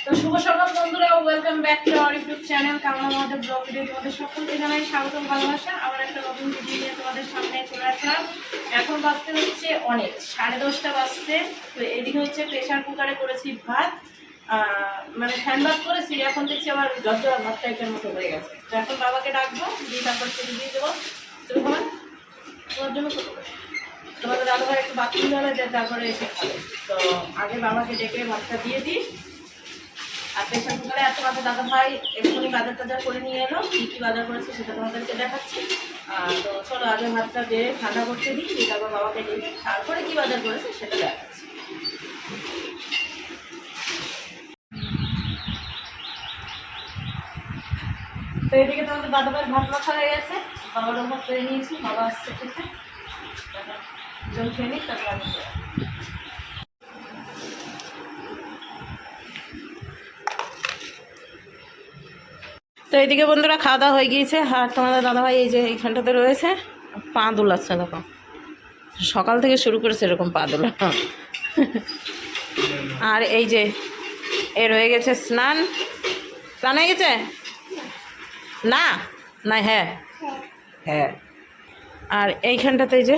তো শুভ সকাল বন্ধুরা, welcome back to our YouTube channel কামনা মহাদেব ব্লগ ভিডিও। তোমাদের সকলকে জানাই স্বাগতম, ভালোবাসা। আবার একটা নতুন ভিডিও নিয়ে তোমাদের সামনে চলে আসলাম। এখন বাজতে হচ্ছে অনেক 10:30 বাজতে। তো এদিকে হচ্ছে প্রেশার কুকারে করেছি ভাত, মানে ফ্যান ভাত করেছি। এখন দেখছি আমার যতটা ভাত টাইপের মতো হয়ে গেছে। তো এখন বাবাকে ডাকবো, দিয়ে তারপর সেটা দিয়ে দেবো। তুমি খাবার তোমার জন্য কত করে তোমাদের দাদাভাই একটু বাথরুম যাবে, তারপরে এসে খাবে। তো আগে বাবাকে ডেকে ভাতটা দিয়ে দিই। আর প্রেশার কুকারে এত কথা দাদা ভাই এক্ষুনি বাজার টাজার করে নিয়ে এলো, কী কী বাজার করেছে সেটা তোমাদেরকে দেখাচ্ছি। তো চলো আগে ভাতটা দিয়ে ঠান্ডা করতে দিই, তারপর বাবাকে ডেকে তারপরে কী বাজার করেছে সেটা দেখাচ্ছি। তো এদিকে তোমাদের দাদা ভাইয়ের ভাত মাখা হয়ে গেছে, বাবার ভাত করে নিয়েছি, বাবা আসছে খেতে। জল খেয়ে নিই, তারপর আমি তো এইদিকে বন্ধুরা খাওয়া দাওয়া হয়ে গিয়েছে। আর তোমাদের দাদাভাই এই যে এইখানটাতে রয়েছে, পা দুলাচ্ছে দেখো, সকাল থেকে শুরু করেছে এরকম পা দুলা। আর এই যে এর হয়ে গেছে স্নান হয়ে গেছে না না, হ্যাঁ হ্যাঁ। আর এইখানটাতে এই যে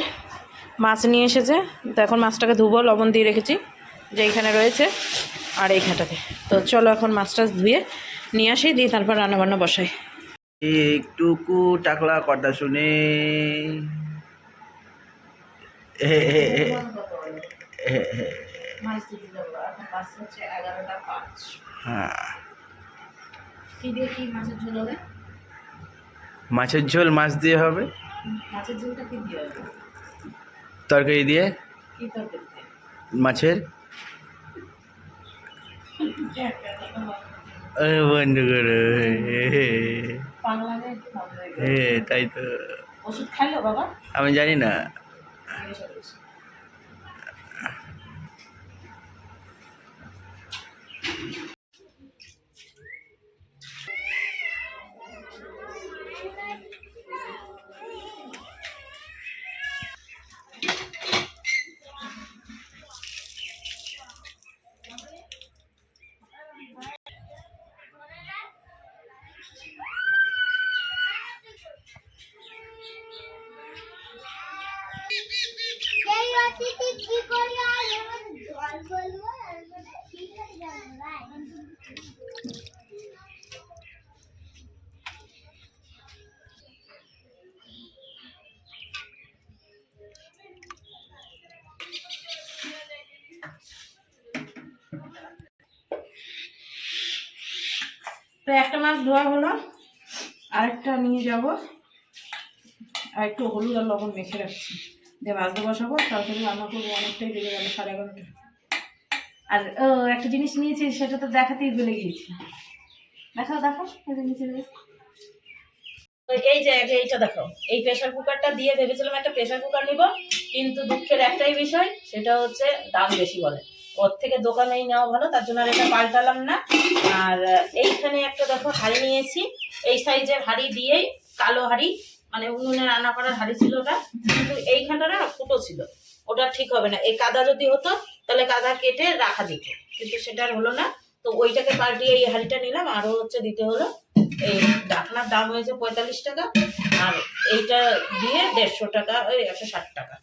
মাছ নিয়ে এসেছে, তো এখন মাছটাকে ধুবো, লবণ দিয়ে রেখেছি যে এইখানে রয়েছে আর এইখানটাতে। তো চলো এখন মাছটা ধুয়ে নিয়ে আসি, দিয়ে তারপর রান্নাবান্না বসাই। একটুকু টাকলা কথা শুনে মাছের ঝোল মাছ দিয়ে হবে, তরকারি দিয়ে মাছের বন্ধু করো। তাই তো, ওষুধ খাইলো বাবা? আমি জানি না। তো একটা মাছ ধোয়া হলো, আরেকটা নিয়ে যাব, আর একটু হলুদ আর লবণ মেখে রাখছি, দিয়ে ভাজতে বসাবো, তারপরে রান্না করবো। অনেকটাই বেড়ে গেল, 11:30। আর একটা জিনিস নিয়েছি, সেটা তো দেখাতেই ভুলে গিয়েছি। দেখো দেখো, এই যে এইটা দেখো, এই প্রেশার কুকারটা দিয়ে ভেবেছিলাম একটা প্রেশার কুকার নিব, কিন্তু দুঃখের একটাই বিষয়, সেটা হচ্ছে দাম বেশি বলে। ওর থেকে দোকানেই নেওয়া ভালো, তার জন্য আর এটা পাল্টালাম না। আর এইখানে একটা দেখো হাঁড়ি নিয়েছি, এই সাইজের হাঁড়ি দিয়েই, কালো হাঁড়ি, মানে উনুনে রান্না করার হাঁড়ি ছিল ওটা, কিন্তু এইখানটা না ফুটো ছিল, ওটা ঠিক হবে না। এই কাদা যদি হতো তাহলে কাদা কেটে রাখা যেত, কিন্তু সেটা আর হলো না। তো ওইটাকে পাল্টিয়ে এই হাঁড়িটা নিলাম। আরও হচ্ছে দিতে হলো, এই ঢাকনার দাম হয়েছে 45 টাকা, আর এইটা দিয়ে 150 টাকা, ওই 160 টাকা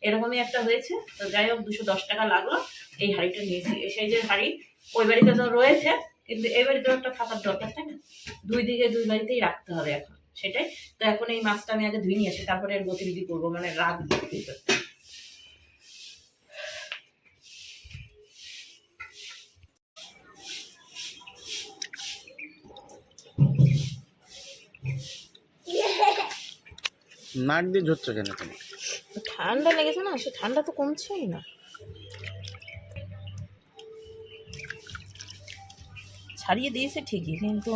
এরকমই একটা হয়েছে। তো যাই হোক 210 টাকা লাগলো। এই হাঁড়িটা নিয়েছি, এই সাইজের হাঁড়ি ওই বাড়িতে তো রয়েছে, কিন্তু এই বাড়িতেও একটা থাকার দরকার, তাই না? দুই দিকে দুই বাড়িতেই রাখতে হবে এখন, সেটাই। তো এখন এই মাছটা আমি আগে ধুয়ে নিয়ে আসি, তারপরে এর গতিবিধি করবো, মানে রাখবো। নাক দিয়ে ঝরছে কেন তুমি? ঠান্ডা লেগেছে না, সে ঠান্ডা তো কমছেই না। ছাড়িয়ে দিয়েছে ঠিকই, কিন্তু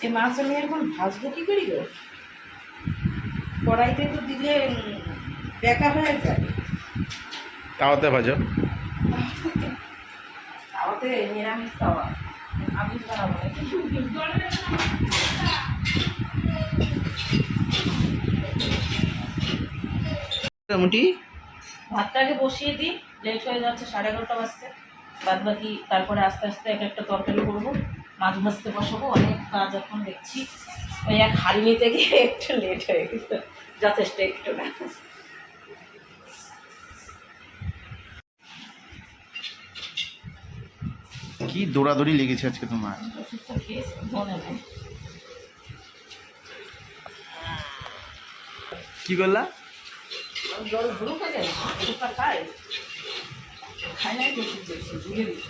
এই মাছ আমি এখন ভাজবো কি করি গো? কড়াইতে তো দিলে বেকা হয়ে যায়। তাওয়াতে ভাজো। তাওয়াতে নিরামিষ তাওয়া, আমিষ বানাবো না। মোটামুটি ভাতটাকে বসিয়ে দিই, লেট হয়ে যাচ্ছে, 11:30 বাজছে। বাদ বাকি তারপরে আস্তে আস্তে এক একটা তরকারি করবো, মাছ ভাজতে বসাবো, অনেক কাজ এখন দেখছি। ওই এক হাড়ি নিতে গিয়ে একটু লেট হয়ে গেল, যথেষ্ট একটু না। কি দৌড়াদৌড়ি লেগেছে আজকে তোমার। ওষুধটা খেয়েছি, মনে নেই। কি করলা? জল ভুরু হয়ে যায়, ভুরুটা খায়, খায় নাই তো ওষুধ দিয়েছি, ভুলে দিই।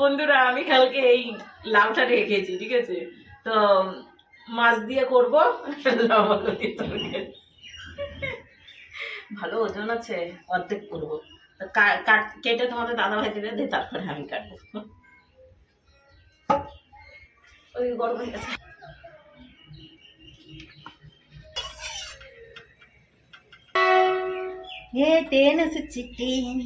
বন্ধুরা, আমি কালকে এই লাউটা রেখেছি, ঠিক আছে? তো মাছ দিয়ে করবো লাউ আলু দিয়ে তরকারি। ভালো ওজন আছে, অর্ধেক করবো। তো কেটে তোমাদের দাদা ভাই দিলে দিয়ে তারপরে আমি কাটবো। ওই গরম হয়ে গেছে। ये तेन से चिकन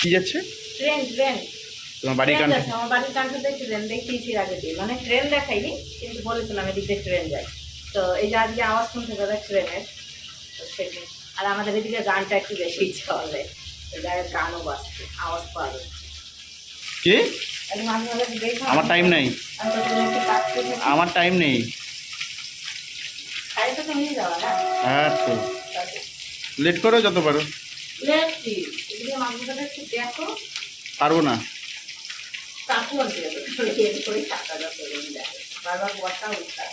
কি যাচ্ছে? ট্রেন ট্রেন তোমার বাড়ির ট্রেন কাছে? যাচ্ছে আমার বাড়ির কান্ট্রিতে। ট্রেন দেখিয়েছি আগে দিয়ে, মানে ট্রেন দেখাইনি, কিন্তু বলেছিলাম এদিকে ট্রেন যায়। তো এই যে আজকে আওয়াজ শুনতে পাবে ট্রেনের, তো সেটি। আর আমাদের এদিকে গানটা একটু বেশি চলে, গায়ের গানও বাজছে, আওয়াজ পাওয়া যাচ্ছে। কি? আর মাঝে মাঝে দেখো, আমার টাইম নেই, আমি তো তুমি একটু কাজ করে আমার টাইম নেই। খাইতে তো নিয়ে যাওয়া না। হ্যাঁ তো লেট করো যত পারো। লেটছি এদিকে মাঝে মাঝে একটু দেখো। পারবো না। কাকু আছে এর করে টাকা যাচ্ছে বারবার বর্ষা উঠা।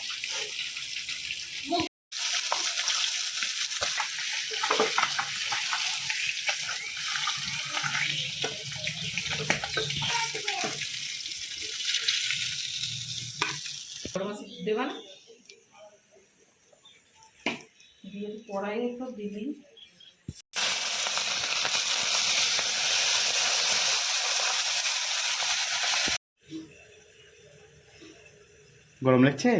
দেবা না দিয়ে পড়াই তো দিবি। গরম লাগছে?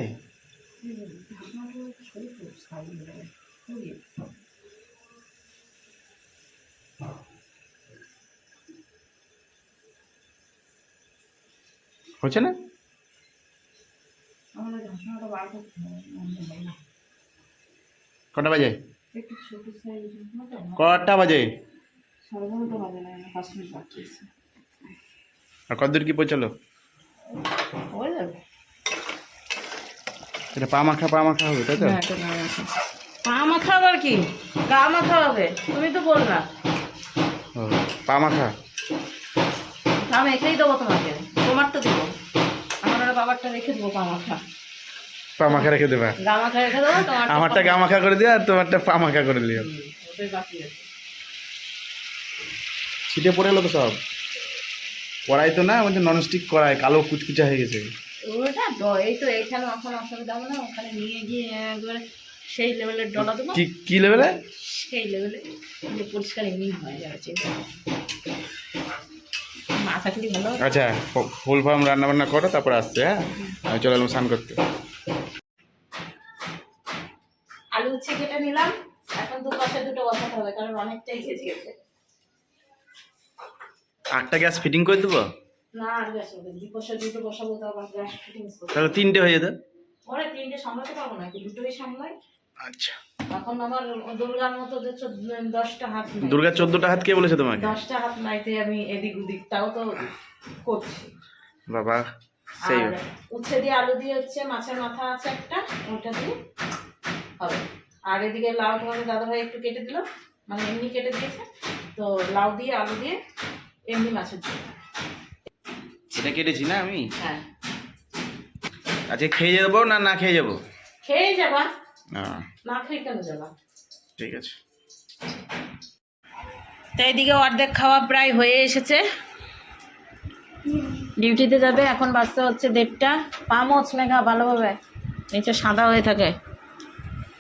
হচ্ছে না? কটা বাজে? কটা বাজে? আর কতদূর কি পৌঁছালো? এটা পা মাখা হবে, তাই তো? পা মাখা আবার কি? গা মাখা হবে, তুমি তো বললা। ও, পা মাখা। আমি এখানেই দেবো তোমাকে, তোমার তো দেবো, আমার আর বাবারটা রেখে দেবো। পা মাখা পা মাখা রেখে দেবা? গা মাখা রেখে দেবো, তোমার আমারটা গা মাখা করে দিও আর তোমারটা পা মাখা করে দিও। ওটাই বাকি আছে। ছিটে পড়ে গেলো তো সব। কড়াই তো না, আমাদের ননস্টিক কড়াই, কালো কুচকুচা হয়ে গেছে। ওটা এই তো এইখানে এখন অসুবিধা হবে না, ওখানে নিয়ে গিয়ে একবারে সেই লেভেলের ডলা দেবো। কি লেভেলে? সেই লেভেলে যে পরিষ্কার এমনি হয়ে যাচ্ছে, মা থাকলে ভালো। আচ্ছা, ফুল ফার্ম রান্না বান্না করো, তারপরে আসছে। হ্যাঁ, আমি চলে এলাম স্নান করতে। আলু উচ্ছে কেটে নিলাম, এখন দুপাশে দুটো বসাতে হবে, কারণ অনেকটাই ঘেঁচে গেছে। 8টা গ্যাস ফিটিং করে দেবো? না আর গ্যাস হবে, দুপাশে দুটো বসাবো, তো আবার গ্যাস ফিটিংস করবো। তাহলে 3টে হয়ে যেত। ওরা 3টে সামলাতে পারবো না, দুটোই সামলাই। আচ্ছা, এখন আমার দুর্গার মতো যে 10টা হাত নাই। দুর্গা 14টা হাত কে বলেছে তোমাকে? 10টা হাত নাইতে আমি এদিক ওদিক তাও তো করছি। বাবা সেই আর উচ্ছে দিয়ে আলু দিয়ে হচ্ছে মাছের মাথা আছে একটা, ওটা দিয়ে হবে। আর এদিকে লাউ তোমাদের দাদাভাই একটু কেটে দিল, মানে এমনি কেটে দিয়েছে, তো লাউ দিয়ে আলু দিয়ে এমনি মাছের ঝোল। এটা কেটেছি না আমি? হ্যাঁ। আজকে খেয়ে যাবো না না খেয়ে যাবো? খেয়ে যাবা, হ্যাঁ, না খেয়ে কেন যাবা? ঠিক আছে। তো এইদিকে অর্ধেক খাওয়া প্রায় হয়ে এসেছে, ডিউটিতে যাবে। এখন বাজতে হচ্ছে 1:30। পা মোছ মেঘা ভালোভাবে, নিচে সাদা হয়ে থাকে।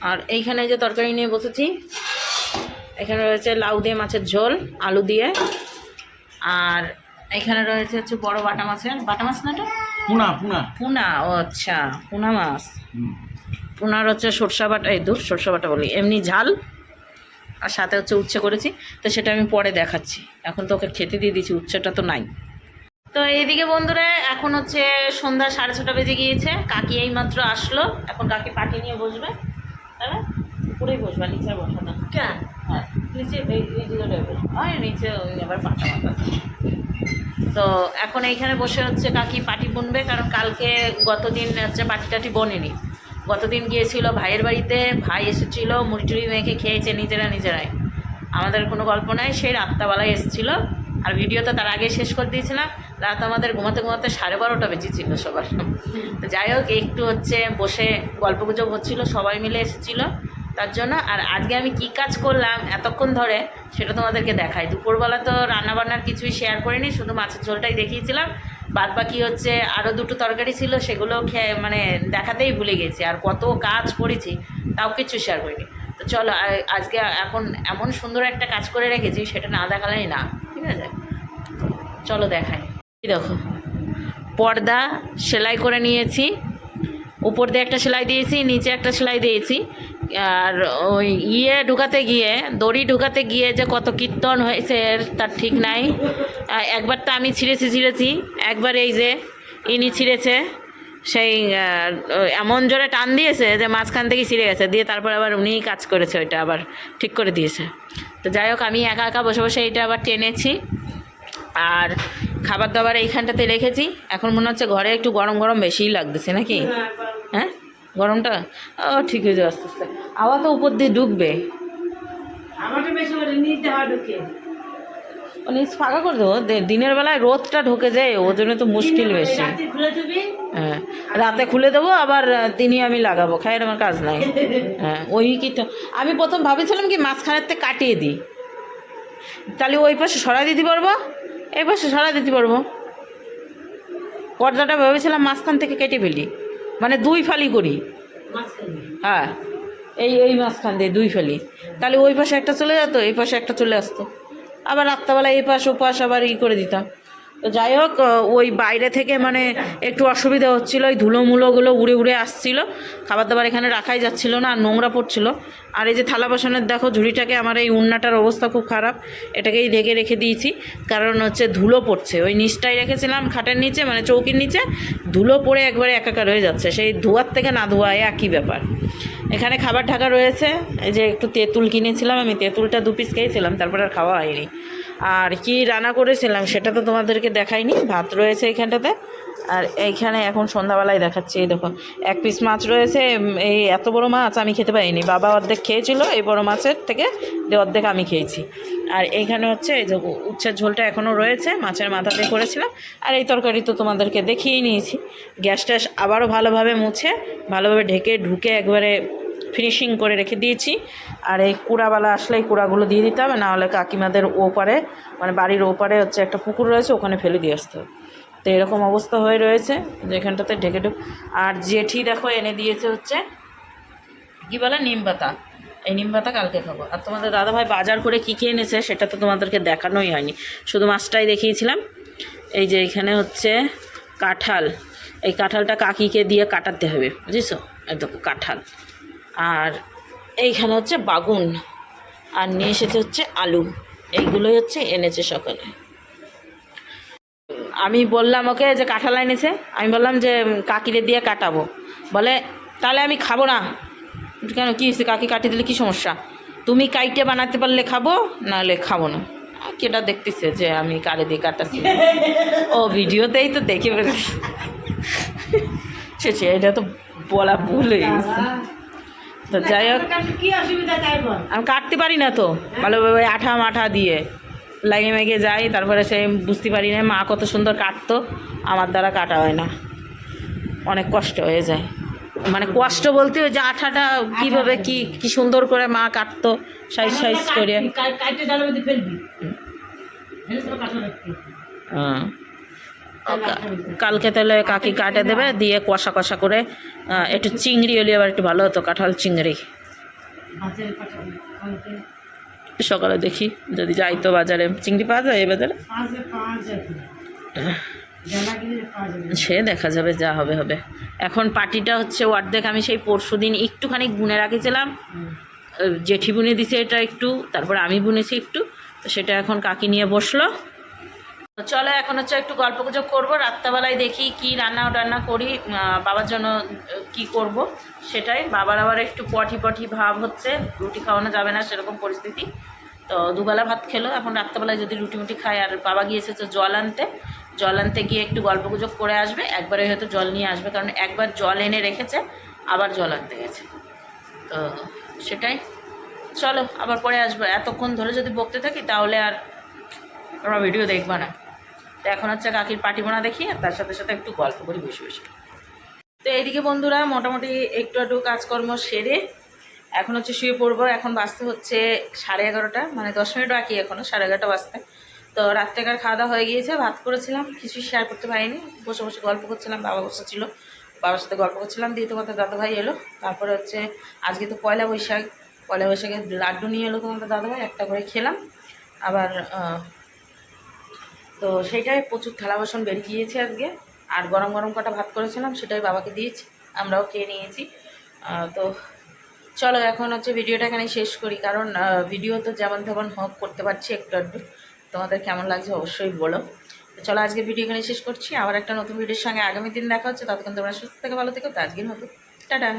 আর এইখানে যে তরকারি নিয়ে বসেছি, এখানে রয়েছে লাউ দিয়ে মাছের ঝোল আলু দিয়ে, আর এখানে রয়েছে হচ্ছে বড় বাটা মাছ না, এটা পুনা। ও আচ্ছা, পুনা মাছ। পুনার হচ্ছে সরষা বাটা, সরষা বাটা বলি, এমনি ঝাল, আর সাথে হচ্ছে উচ্ছে করেছি। তো সেটা আমি পরে দেখাচ্ছি, এখন তো ওকে খেতে দিয়ে দিচ্ছি, উচ্ছেটা তো নাই। তো এইদিকে বন্ধুরা এখন হচ্ছে সন্ধ্যা 6:30 বেজে গিয়েছে। কাকি এইমাত্র আসলো, এখন কাকি পাটি নিয়ে বসবে। তাহলে উপরেই বসবা, নিচে বসা না। হ্যাঁ, নিচে এই জায়গাটায় বসবো, হয় নিচে আবার পাটা মাথা। তো এখন এইখানে বসে হচ্ছে কাকি পাটি বুনবে, কারণ কালকে গতদিন হচ্ছে পাটি টাটি বোনেনি। গতদিন গিয়েছিল ভাইয়ের বাড়িতে, ভাই এসেছিল, মুড়ি টুড়ি মেখে খেয়েছে নিজেরাই। আমাদের কোনো গল্প নাই, সেই রাতটাবেলায় এসেছিল। আর ভিডিও তো তার আগে শেষ করে দিয়েছিলাম। রাত আমাদের ঘুমাতে 12:30 বেজেছিল সবার। তো যাই হোক, একটু হচ্ছে বসে গল্পগুজব হচ্ছিল, সবাই মিলে এসেছিল তার জন্য। আর আজকে আমি কি কাজ করলাম এতক্ষণ ধরে সেটা তোমাদেরকে দেখাই। দুপুরবেলা তো রান্নাবান্নার কিছুই শেয়ার করিনি, শুধু মাছের ঝোলটাই দেখিয়েছিলাম। বাদ বাকি হচ্ছে আরও 2টো তরকারি ছিল, সেগুলো মানে দেখাতেই ভুলে গেছি। আর কত কাজ করেছি তাও কিছু শেয়ার করিনি। তো চলো, আজকে এখন এমন সুন্দর একটা কাজ করে রেখেছি, সেটা না দেখালেই না, ঠিক আছে? চলো দেখাই। দেখো, পর্দা সেলাই করে নিয়েছি, উপর দিয়ে একটা সেলাই দিয়েছি, নিচে একটা সেলাই দিয়েছি। আর ওই ঢুকাতে গিয়ে, দড়ি ঢুকাতে গিয়ে যে কত কীর্তন হয়েছে তার ঠিক নাই। একবার তো আমি ছিঁড়েছি, একবার এই যে ইনি ছিঁড়েছে, সেই এমন জোরে টান দিয়েছে যে মাঝখান থেকে ছিঁড়ে গেছে, দিয়ে তারপর আবার উনিই কাজ করেছে, ওইটা আবার ঠিক করে দিয়েছে। তো যাই হোক, আমি একা বসে বসে এইটা আবার টেনেছি। আর খাবার দাবার এইখানটাতে রেখেছি। এখন মনে হচ্ছে ঘরে একটু গরম বেশিই লাগতেছে নাকি? হ্যাঁ, গরমটা ঠিক হয়ে যাবে আস্তে আস্তে। আবার তো উপর দিয়ে ঢুকবে, নিচ ফাঁকা করে দেবো। দিনের বেলায় রোদটা ঢুকে যায়, ওর জন্য তো মুশকিল বেশি। হ্যাঁ, রাতে খুলে দেবো, আবার তিনি আমি লাগাবো, খায়ের আমার কাজ নাই। হ্যাঁ, ওই কি আমি প্রথম ভাবেছিলাম কি মাঝখানের থেকে কাটিয়ে দিই, তাহলে ওই পাশে সরাই দিতে পারবো, এই পাশে সরাই দিতে পারবো। পর্দাটা ভেবেছিলাম মাঝখান থেকে কেটে ফেলি, মানে 2 ফালি করি। হ্যাঁ, এই মাঝখান দিয়ে 2 ফালি, তাহলে ওই পাশে একটা চলে যেত, এই পাশে একটা চলে আসতো। আবার রাত্রাবেলা এই পাশ ও পাশ আবার করে দিতাম। তো যাই হোক, ওই বাইরে থেকে মানে একটু অসুবিধা হচ্ছিলো, ওই ধুলোমুলোগুলো উড়ে আসছিল, খাবার দাবার এখানে রাখাই যাচ্ছিলো না, আর নোংরা পড়ছিল। আর এই যে থালা বাসনের দেখো ঝুড়িটাকে, আমার এই উন্নাটার অবস্থা খুব খারাপ, এটাকেই ঢেকে রেখে দিয়েছি, কারণ হচ্ছে ধুলো পড়ছে। ওই নিচটাই রেখেছিলাম খাটের নিচে, মানে চৌকির নিচে, ধুলো পড়ে একবারে একাকার হয়ে যাচ্ছে, সেই ধোয়ার থেকে না ধোয়া একই ব্যাপার। এখানে খাবার ঢাকা রয়েছে, এই যে একটু তেঁতুল কিনেছিলাম আমি, তেঁতুলটা 2 পিস খেয়েছিলাম, তারপর আর খাওয়া হয়নি। আর কি রান্না করেছিলাম সেটা তো তোমাদেরকে দেখাইনি। ভাত রয়েছে এইখানটাতে, আর এইখানে এখন সন্ধ্যাবেলায় দেখাচ্ছি। এই দেখো, 1 পিস মাছ রয়েছে। এই এত বড় মাছ আমি খেতে পারিনি, বাবা অর্ধেক খেয়েছিল এই বড় মাছের থেকে, অর্ধেক আমি খেয়েছি। আর এইখানে হচ্ছে এই যে উচ্ছের ঝোলটা এখনও রয়েছে, মাছের মাথা দিয়ে করেছিলাম। আর এই তরকারি তো তোমাদেরকে দেখিয়েই নিয়েছি। গ্যাস ট্যাস আবারও ভালোভাবে মুছে, ভালোভাবে ঢুকে একবারে ফিনিশিং করে রেখে দিয়েছি। আর এই কুড়াওয়ালা আসলে এই কুড়াগুলো দিয়ে দিতে হবে, নাহলে কাকিমাদের ওপারে, মানে বাড়ির ওপারে হচ্ছে একটা পুকুর রয়েছে, ওখানে ফেলে দিয়ে আসতে হবে। তো এরকম অবস্থা হয়ে রয়েছে যেখানটাতে ঢেকে আর জেঠি দেখো এনে দিয়েছে হচ্ছে কী বলে, নিম পাতা। এই নিম পাতা কালকে খাবো। আর তোমাদের দাদাভাই বাজার করে কী কী এনেছে সেটা তো তোমাদেরকে দেখানোই হয়নি, শুধু মাছটাই দেখিয়েছিলাম। এই যে এখানে হচ্ছে কাঁঠাল, এই কাঁঠালটা কাকিকে দিয়ে কাটাতে হবে, বুঝেছো? এই দেখো কাঁঠাল। আর এইখানে হচ্ছে বাগুন, আর নিয়ে এসেছে হচ্ছে আলু। এইগুলোই হচ্ছে এনেছে সকালে। আমি বললাম ওকে যে কাঁঠাল এনেছে, আমি বললাম যে কাকিরে দিয়ে কাটাবো, বলে তাহলে আমি খাবো না। কেন, কী হয়েছে? কাকি কাটি দিলে কী সমস্যা? তুমি কাইটে বানাতে পারলে খাবো, নাহলে খাবো না। কেটা দেখতেছে যে আমি কারে দিয়ে কাটাচ্ছি, ও ভিডিওতেই তো দেখে ফেলেছি। সে এটা তো বলা ভুল হয়ে গেছে। তো যাই হোক, আমি কাটতে পারি না তো ভালোভাবে, আঠা মাঠা দিয়ে লাগে মেঘে যাই, তারপরে সে বুঝতে পারি না। মা কত সুন্দর কাটতো, আমার দ্বারা কাটা হয় না, অনেক কষ্ট হয়ে যায়। মানে কষ্ট বলতে ওই যে আঠাটা কিভাবে কি কি সুন্দর করে মা কাটতো সাইজ সাইজ করে। হ্যাঁ। কালকে তাহলে কাকি কাটে দেবে, দিয়ে কষা কষা করে একটু চিংড়ি হলে আবার একটু ভালো হতো, কাঁঠাল চিংড়ি। সকালে দেখি যদি যাই তো বাজারে, চিংড়ি পাওয়া যায় এই বাজারে, সে দেখা যাবে, যা হবে হবে। এখন পাটিটা হচ্ছে অর্ধেক, আমি সেই পরশু দিন একটুখানি বুনে রাখেছিলাম, জেঠি বুনে দিছে এটা একটু, তারপরে আমি বুনেছি একটু, তো সেটা এখন কাকি নিয়ে বসলো। চলো এখন হচ্ছে একটু গল্প গুজব করবো, রাত্রেবেলায় দেখি কি রান্না টান্না করি, বাবার জন্য কি করব সেটাই। বাবার আবার একটু পটি পটি ভাব হচ্ছে, রুটি খাওয়ানো যাবে না সেরকম পরিস্থিতি, তো দুবেলা ভাত খেলো, এখন রাত্রেবেলায় যদি রুটি মুটি খায়। আর বাবা গিয়েছে তো জল আনতে গিয়ে একটু গল্প গুজব করে আসবে, একবারে হয়তো জল নিয়ে আসবে, কারণ একবার জল এনে রেখেছে আবার জল আনতে গেছে, তো সেটাই। চলো আবার পরে আসবো, এতক্ষণ ধরে যদি বকতে থাকি তাহলে আর আমরা ভিডিও দেখবা না। তো এখন হচ্ছে কাকির পাটি বোনা দেখি, আর তার সাথে সাথে একটু গল্প করি বসে বসে। তো এইদিকে বন্ধুরা মোটামুটি একটু একটু কাজকর্ম সেরে এখন হচ্ছে শুয়ে পড়বো। এখন বাজতে হচ্ছে 11:30, মানে 10 মিনিট বাকি এখনও 11:30 বাজতে। তো রাত্রেকার খাওয়া দাওয়া হয়ে গিয়েছে, ভাত করেছিলাম, কিছু শেয়ার করতে পারিনি, বসে বসে গল্প করছিলাম, বাবা বসেছিল, বাবার সাথে গল্প করছিলাম, দিয়ে তোমাদের দাদাভাই এলো। তারপরে হচ্ছে আজকে তো পয়লা বৈশাখে লাড্ডু নিয়ে এলো তোমাদের দাদাভাই, একটা করে খেলাম আবার। তো সেটাই প্রচুর থালা বাসন বেরিয়ে গিয়েছে আজকে, আর গরম গরম কটা ভাত করেছিলাম সেটাই বাবাকে দিয়েছি, আমরাও খেয়ে নিয়েছি। তো চলো এখন হচ্ছে ভিডিওটা এখানে শেষ করি, কারণ ভিডিও তো যেমন তেমন হোক করতে পারছি একটু একটু, তোমাদের কেমন লাগছে অবশ্যই বলো। তো চলো আজকে ভিডিও এখানে শেষ করছি, আবার একটা নতুন ভিডিওর সঙ্গে আগামী দিন দেখা হচ্ছে, ততক্ষণ তোমরা সুস্থ থেকে ভালো থেকো। তো আজকের মতো টাটা।